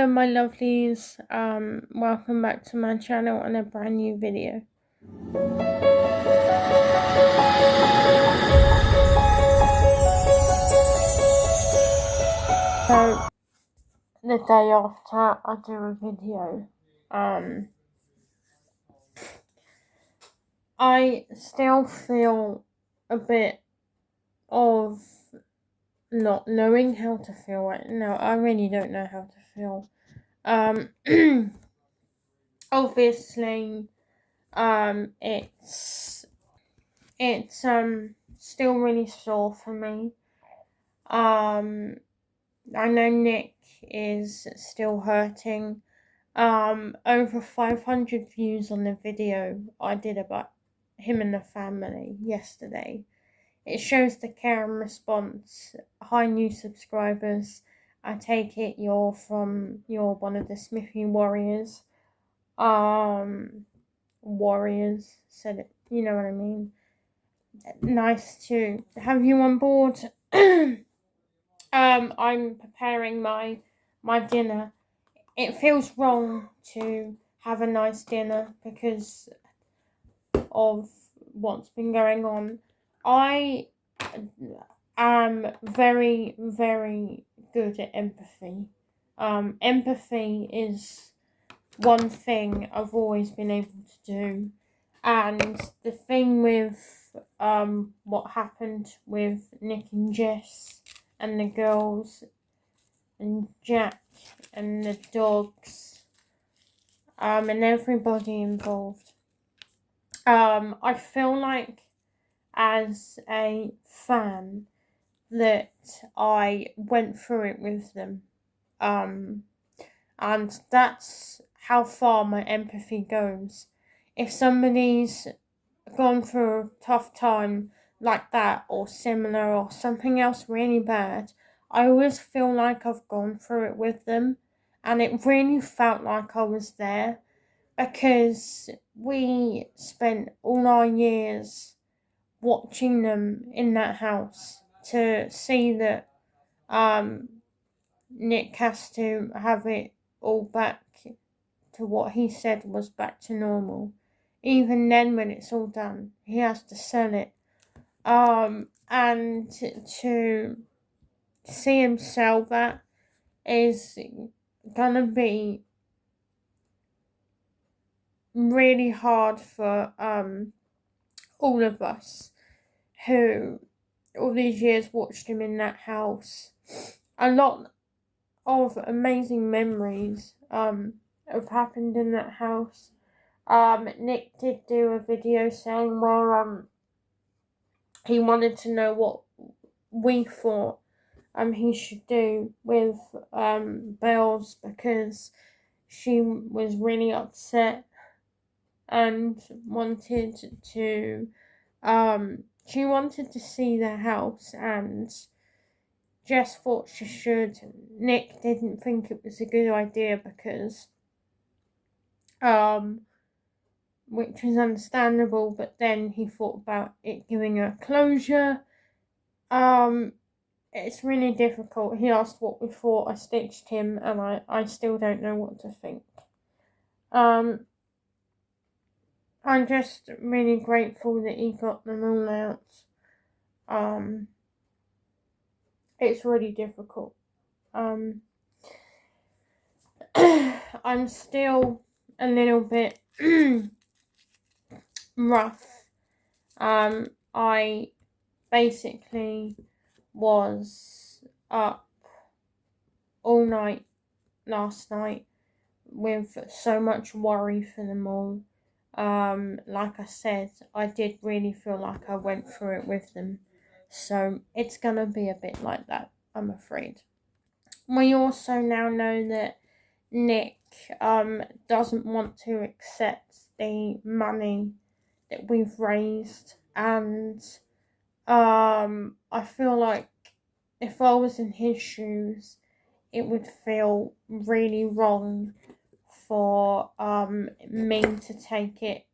Hello my lovelies, welcome back to my channel and a brand new video. So the day after I do a video, I still feel a bit of not knowing how to feel right now. I really don't know how to feel. Obviously, it's still really sore for me. I know Nick is still hurting. Over 500 views on the video I did about him and the family yesterday. It shows the care and response. Hi new subscribers. I take it you're one of the Smithy Warriors. Warriors said it, you know what I mean. Nice to have you on board. I'm preparing my dinner. It feels wrong to have a nice dinner because of what's been going on. I am very, very good at empathy. Empathy is one thing I've always been able to do. And the thing with what happened with Nick and Jess and the girls and Jack and the dogs and everybody involved, I feel like as a fan that I went through it with them, and that's how far my empathy goes. If somebody's gone through a tough time like that or similar or something else really bad, I always feel like I've gone through it with them, and it really felt like I was there because we spent all our years watching them in that house. To see that Nick has to have it all back to what he said was back to normal. Even then, when it's all done, he has to sell it. And to see him sell that is gonna be really hard for all of us who all these years watched him in that house. A lot of amazing memories have happened in that house. Nick did do a video saying where he wanted to know what we thought he should do with Bells, because she was really upset and wanted to see the house, and Jess thought she should. Nick didn't think it was a good idea because which is understandable, but then he thought about it giving her closure. It's really difficult. He asked what we thought. I stitched him, and I still don't know what to think. I'm just really grateful that he got them all out. It's really difficult. I'm still a little bit rough. I basically was up all night last night with so much worry for them all. Like I said, I did really feel like I went through it with them, so it's gonna be a bit like that, I'm afraid. We also now know that Nick doesn't want to accept the money that we've raised, and I feel like if I was in his shoes, it would feel really wrong for me to take it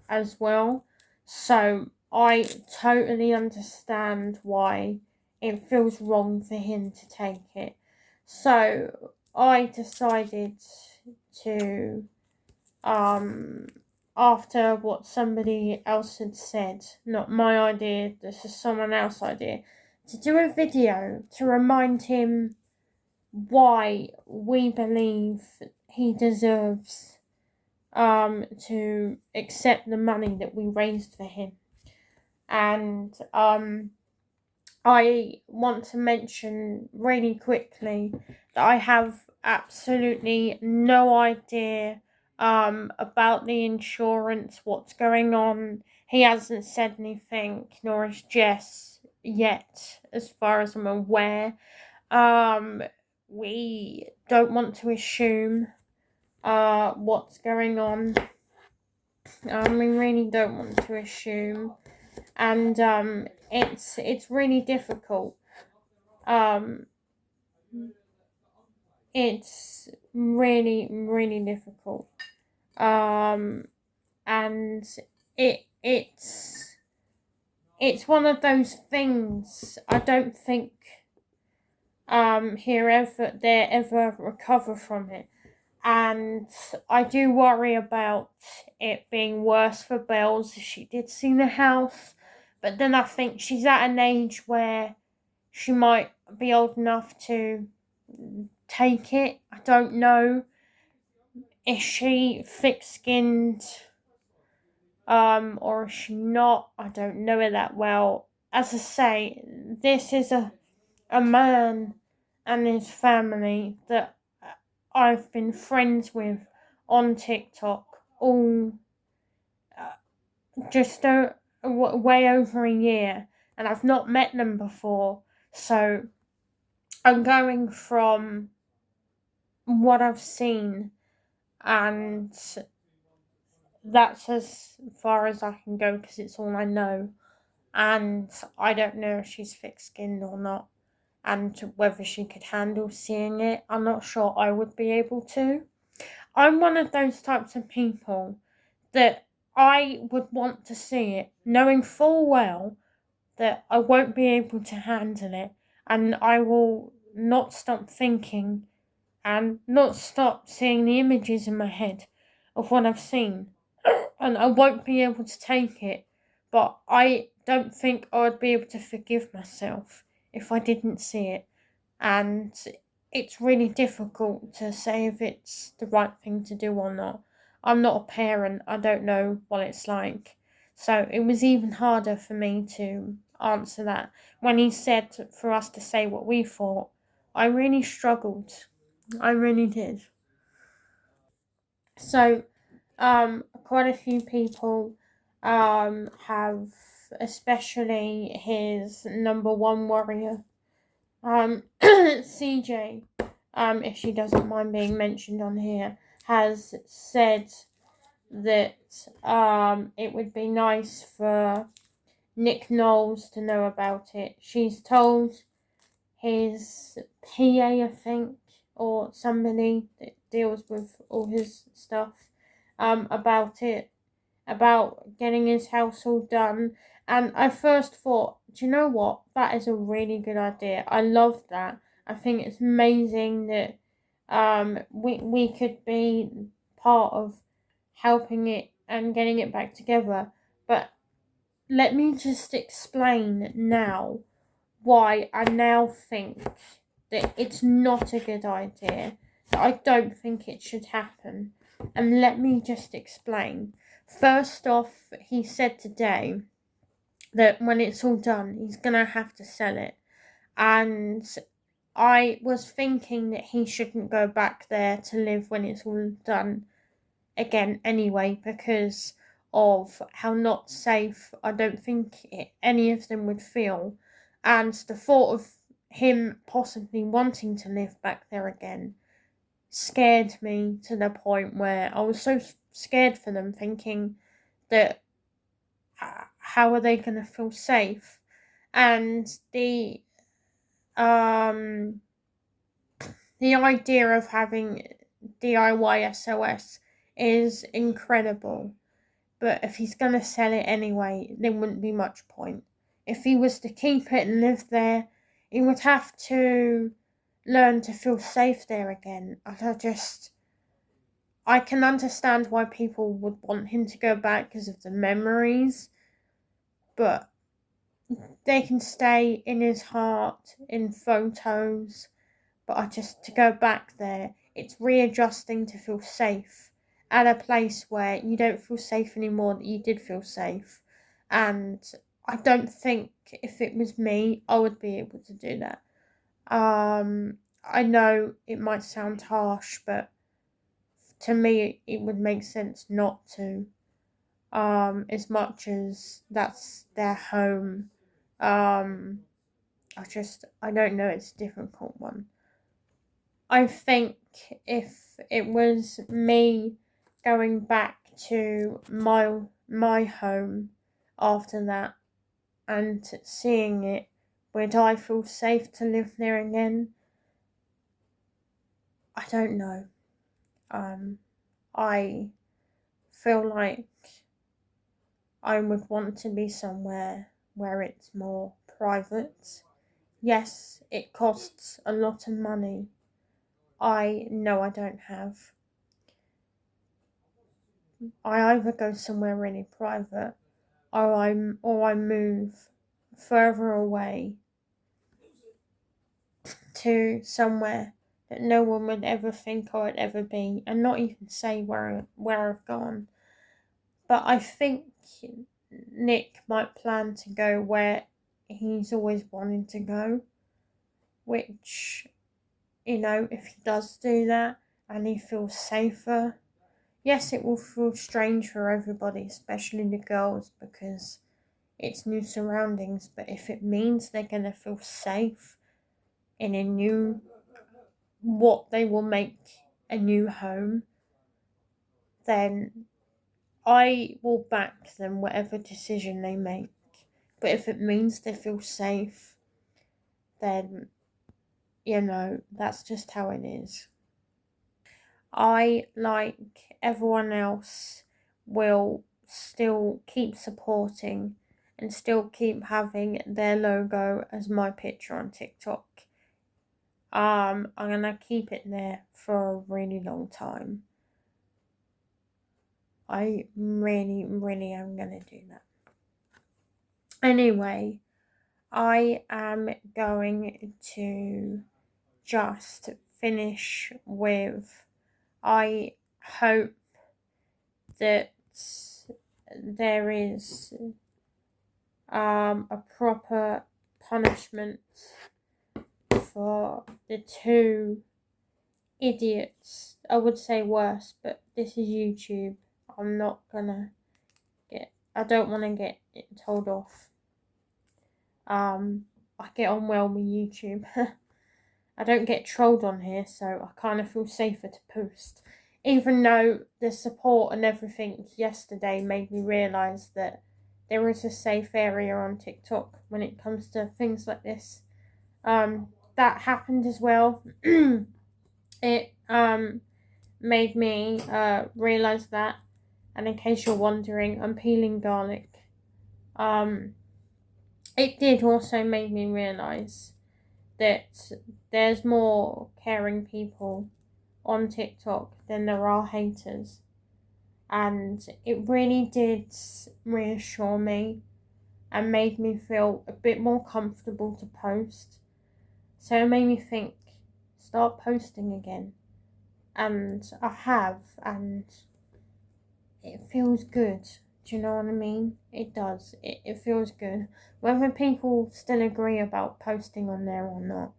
as well. So I totally understand why it feels wrong for him to take it. So I decided to, um, after what somebody else had said, not my idea, this is someone else's idea, to do a video to remind him why we believe he deserves to accept the money that we raised for him. And I want to mention really quickly that I have absolutely no idea about the insurance, what's going on. He hasn't said anything, nor has Jess yet, as far as I'm aware. We don't want to assume what's going on. We really don't want to assume, and it's really difficult. Um, it's really difficult. And it's one of those things. I don't think they ever recover from it. And I do worry about it being worse for Bells if she did see the house. But then I think she's at an age where she might be old enough to take it. I don't know. Is she thick-skinned? Or is she not? I don't know her that well. As I say, this is a man and his family that I've been friends with on TikTok all just way over a year, and I've not met them before. So I'm going from what I've seen, and that's as far as I can go because it's all I know. And I don't know if she's thick-skinned or not, and whether she could handle seeing it. I'm not sure I would be able to. I'm one of those types of people that I would want to see it, knowing full well that I won't be able to handle it, and I will not stop thinking and not stop seeing the images in my head of what I've seen, and I won't be able to take it. But I don't think I would be able to forgive myself if I didn't see it, and it's really difficult to say if it's the right thing to do or not. I'm not a parent, I don't know what it's like. So it was even harder for me to answer that. When he said for us to say what we thought, I really struggled. I really did. So, quite a few people have, especially his number one warrior, CJ, if she doesn't mind being mentioned on here, has said that it would be nice for Nick Knowles to know about it. She's told his PA, I think, or somebody that deals with all his stuff, about it, about getting his house all done. And I first thought, do you know what? That is a really good idea. I love that. I think it's amazing that we could be part of helping it and getting it back together. But let me just explain now why I now think that it's not a good idea, that I don't think it should happen. And let me just explain. First off, he said today that when it's all done, he's going to have to sell it. And I was thinking that he shouldn't go back there to live when it's all done again anyway, because of how not safe I don't think any of them would feel. And the thought of him possibly wanting to live back there again scared me to the point where I was so scared for them, thinking that how are they going to feel safe? And um the idea of having DIY SOS is incredible. But if he's going to sell it anyway, there wouldn't be much point. If he was to keep it and live there, he would have to learn to feel safe there again. I can understand why people would want him to go back because of the memories, but they can stay in his heart, in photos. But to go back there, it's readjusting to feel safe at a place where you don't feel safe anymore, that you did feel safe. And I don't think if it was me, I would be able to do that. I know it might sound harsh, but to me, it would make sense not to. As much as that's their home. I don't know, it's a difficult one. I think if it was me going back to my home after that and seeing it, would I feel safe to live there again? I don't know. I feel like I would want to be somewhere where it's more private. Yes, it costs a lot of money. I know I don't have. I either go somewhere really private or I move further away to somewhere that no one would ever think I would ever be, and not even say where I've gone. But I think Nick might plan to go where he's always wanted to go, which, if he does do that and he feels safer, yes, it will feel strange for everybody, especially the girls, because it's new surroundings. But if it means they're going to feel safe in what they will make a new home, then I will back them, whatever decision they make. But if it means they feel safe, then, that's just how it is. I, like everyone else, will still keep supporting and still keep having their logo as my picture on TikTok. I'm gonna keep it there for a really long time. I really, really am gonna do that. Anyway, I am going to just finish with, I hope that there is a proper punishment for the two idiots. I would say worse, but this is YouTube. I'm not gonna I don't want to get it told off. I get on well with YouTube. I don't get trolled on here, so I kind of feel safer to post. Even though the support and everything yesterday made me realise that there is a safe area on TikTok when it comes to things like this. That happened as well. It made me realise that. And in case you're wondering, I'm peeling garlic. It did also make me realise that there's more caring people on TikTok than there are haters. And it really did reassure me and made me feel a bit more comfortable to post. So it made me think, start posting again. And I have, and it feels good. Do you know what I mean? It does. It feels good. Whether people still agree about posting on there or not,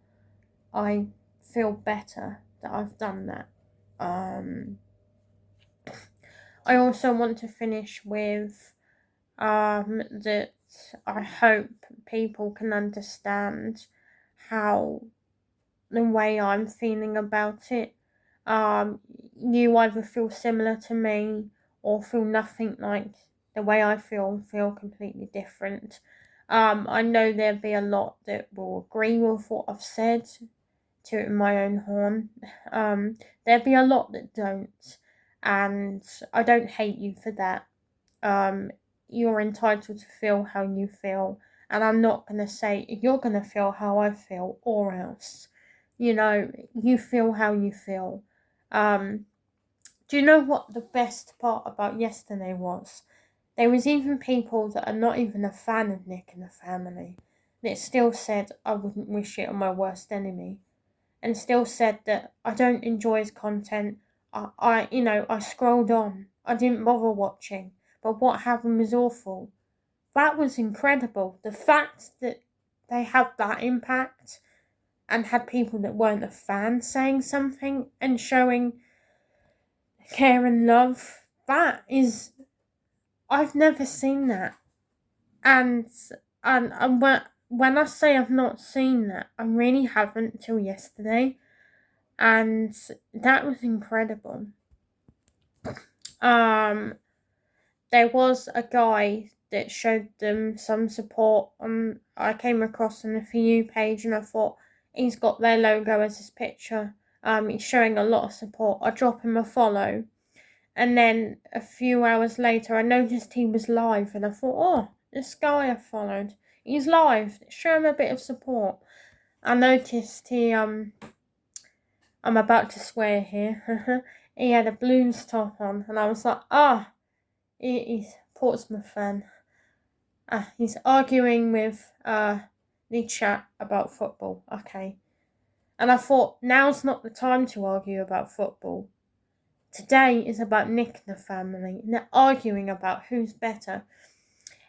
I feel better that I've done that. I also want to finish with that I hope people can understand how the way I'm feeling about it. You either feel similar to me or feel nothing like the way I feel completely different. I know there'll be a lot that will agree with what I've said, to it in my own horn. There'll be a lot that don't, and I don't hate you for that. You're entitled to feel how you feel, and I'm not going to say you're going to feel how I feel or else. you feel how you feel. Do you know what the best part about yesterday was? There was even people that are not even a fan of Nick and the family. And it still said I wouldn't wish it on my worst enemy. And still said that I don't enjoy his content. I scrolled on. I didn't bother watching. But what happened was awful. That was incredible. The fact that they had that impact and had people that weren't a fan saying something and showing care and love, I've never seen that. And when I say I've not seen that, I really haven't till yesterday, and that was incredible. Um, there was a guy that showed them some support on. I came across on the For You page, and I thought he's got their logo as his picture. He's showing a lot of support. I drop him a follow, and then a few hours later, I noticed he was live, and I thought, oh, this guy I followed, he's live. Show him a bit of support. I noticed I'm about to swear here. He had a Blues top on, and I was like, he's a Portsmouth fan. He's arguing with the chat about football. Okay. And I thought, now's not the time to argue about football. Today is about Nick and the family, and they're arguing about who's better.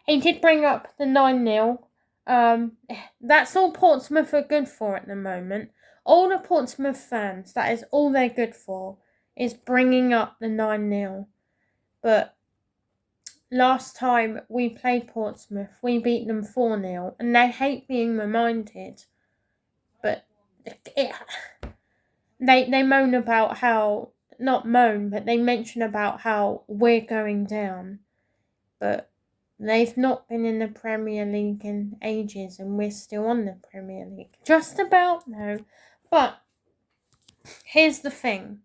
He did bring up the 9-0. That's all Portsmouth are good for at the moment. All the Portsmouth fans, that is all they're good for, is bringing up the 9-0. But last time we played Portsmouth, we beat them 4-0, and they hate being reminded. But they moan about how, not moan, but they mention about how we're going down. But they've not been in the Premier League in ages, and we're still on the Premier League. Just about, no. But here's the thing.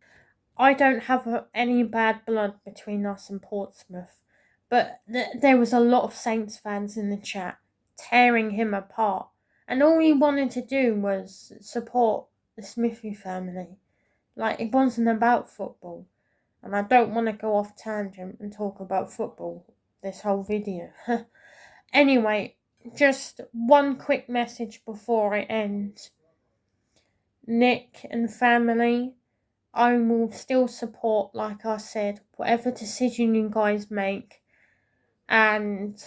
I don't have any bad blood between us and Portsmouth. But there was a lot of Saints fans in the chat tearing him apart. And all he wanted to do was support the Smithy family. Like, it wasn't about football. And I don't want to go off tangent and talk about football this whole video. Anyway, just one quick message before it ends. Nick and family, I will still support, like I said, whatever decision you guys make. And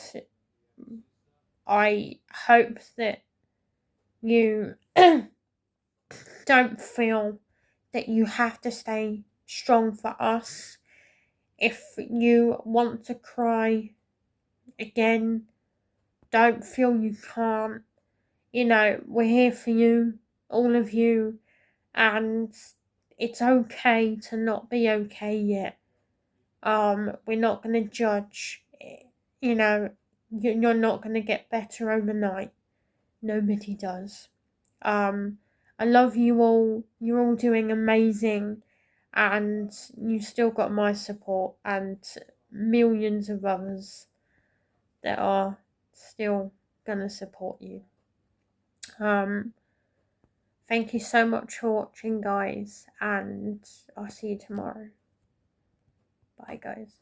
I hope that you don't feel that you have to stay strong for us. If you want to cry again, don't feel you can't. We're here for you, all of you, and it's okay to not be okay yet. We're not going to judge. You're not going to get better overnight. Nobody does. I love you all. You're all doing amazing, and you still got my support and millions of others that are still gonna support you. Thank you so much for watching, guys, and I'll see you tomorrow. Bye, guys.